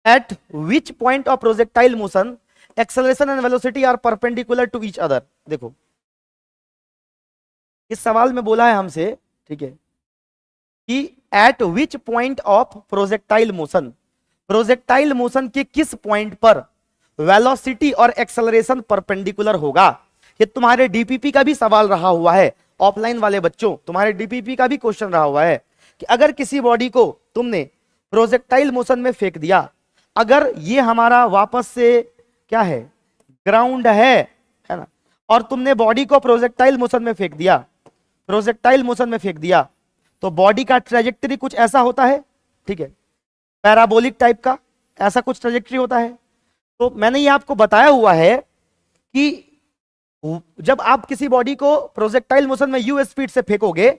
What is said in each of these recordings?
Eight which point of projectile motion acceleration and velocity are perpendicular to each other. देखो इस सवाल में बोला है हमसे, ठीक है, कि eight which point of projectile motion के किस पॉइंट पर वेलोसिटी और एक्सेलरेशन परपेंडिकुलर होगा। ये तुम्हारे डीपीपी का भी सवाल रहा हुआ है, ऑफलाइन वाले बच्चों, तुम्हारे डीपीपी का भी क्वेश्चन रहा हुआ है कि अगर किसी बॉडी को तुमने प्रोजेक्टाइल मोशन में फेंक दिया, अगर ये हमारा वापस से क्या है, ग्राउंड है ना, और तुमने बॉडी को प्रोजेक्टाइल मोशन में फेंक दिया, तो बॉडी का ट्रेजेक्टरी कुछ ऐसा होता है, ठीक है, पैराबोलिक टाइप का ऐसा कुछ ट्रेजेक्टरी होता है। तो मैंने ये आपको बताया हुआ है कि जब आप किसी बॉडी को प्रोजेक्टाइल मोशन में यू स्पीड से फेंकोगे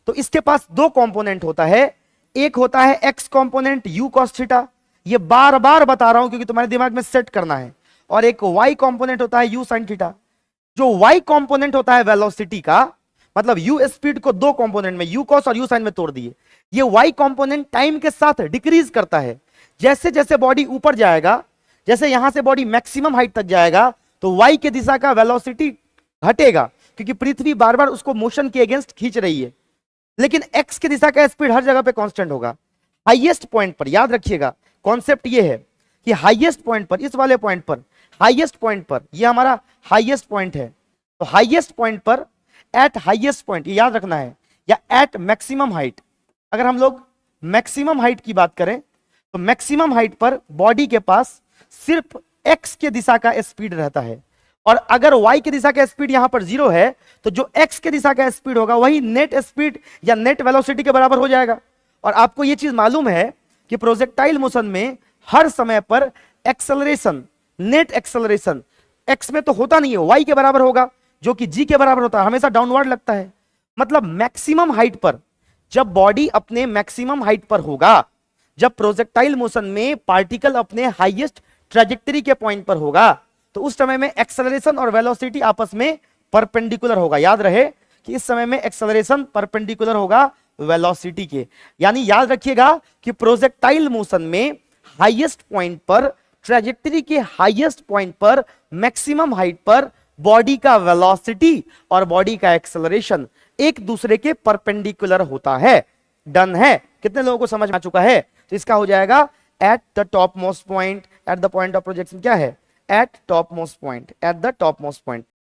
तो इसके पास दो कंपोनेंट होता है, एक होता है x component you cos theta, ये बार बार बता रहा हूं क्योंकि तुम्हारे दिमाग में सेट करना है, और एक वाई कंपोनेंट होता है यू साइन थीटा। जो वाई कंपोनेंट होता है वेलोसिटी का, मतलब यू स्पीड को दो कंपोनेंट में यू कॉस और यू साइन में तोड़ दिए, ये वाई कंपोनेंट टाइम के साथ डिक्रीज करता है। जैसे जैसे बॉडी ऊपर जाएगा, जैसे यहां से बॉडी मैक्सिमम हाइट तक जाएगा तो वाई के दिशा का वेलोसिटी घटेगा क्योंकि पृथ्वी बार बार उसको मोशन के अगेंस्ट खींच रही है, लेकिन एक्स की दिशा का स्पीड हर जगह पे कांस्टेंट होगा। हाईएस्ट पॉइंट पर याद रखिएगा, कॉन्सेप्ट ये है कि हाईएस्ट पॉइंट पर, इस वाले पॉइंट पर, हाईएस्ट पॉइंट पर, ये हमारा हाईएस्ट पॉइंट है, तो हाईएस्ट पॉइंट पर, एट हाईएस्ट पॉइंट, ये याद रखना है, या एट मैक्सिमम हाइट, अगर हम लोग मैक्सिमम हाइट की बात करें तो मैक्सिमम हाइट पर बॉडी के पास सिर्फ एक्स के दिशा का स्पीड रहता है, और अगर वाई की दिशा का स्पीड यहां पर 0 है तो जो एक्स के दिशा का स्पीड होगा वही नेट स्पीड या नेट वेलोसिटी के बराबर हो जाएगा। और आपको यह चीज मालूम है कि प्रोजेक्टाइल मोशन में हर समय पर एक्सेलरेशन, नेट एक्सेलरेशन एक्स में तो होता नहीं है, वाई के बराबर होगा, जो कि जी के बराबर होता है, हमेशा डाउनवर्ड लगता है। मतलब मैक्सिमम हाइट पर, जब बॉडी अपने मैक्सिमम हाइट पर होगा, जब प्रोजेक्टाइल मोशन में पार्टिकल अपने हाईएस्ट ट्रेजेक्टरी के पॉइंट पर होगा, तो उस समय में एक्सेलरेशन और वेलोसिटी आपस में परपेंडिकुलर होगा। याद रहे कि इस समय में एक्सेलरेशन परपेंडिकुलर होगा वेलोसिटी के, यानी याद रखिएगा कि प्रोजेक्टाइल मोशन में हाईएस्ट पॉइंट पर, ट्रेजेक्टरी के हाईएस्ट पॉइंट पर, मैक्सिमम हाइट पर बॉडी का वेलोसिटी और बॉडी का एक्सेलरेशन एक दूसरे के परपेंडिकुलर होता है। डन है? कितने लोगों को समझ आ चुका है? तो इसका हो जाएगा at the top most point, at the point of projection क्या है, eight top most point, at the top most point.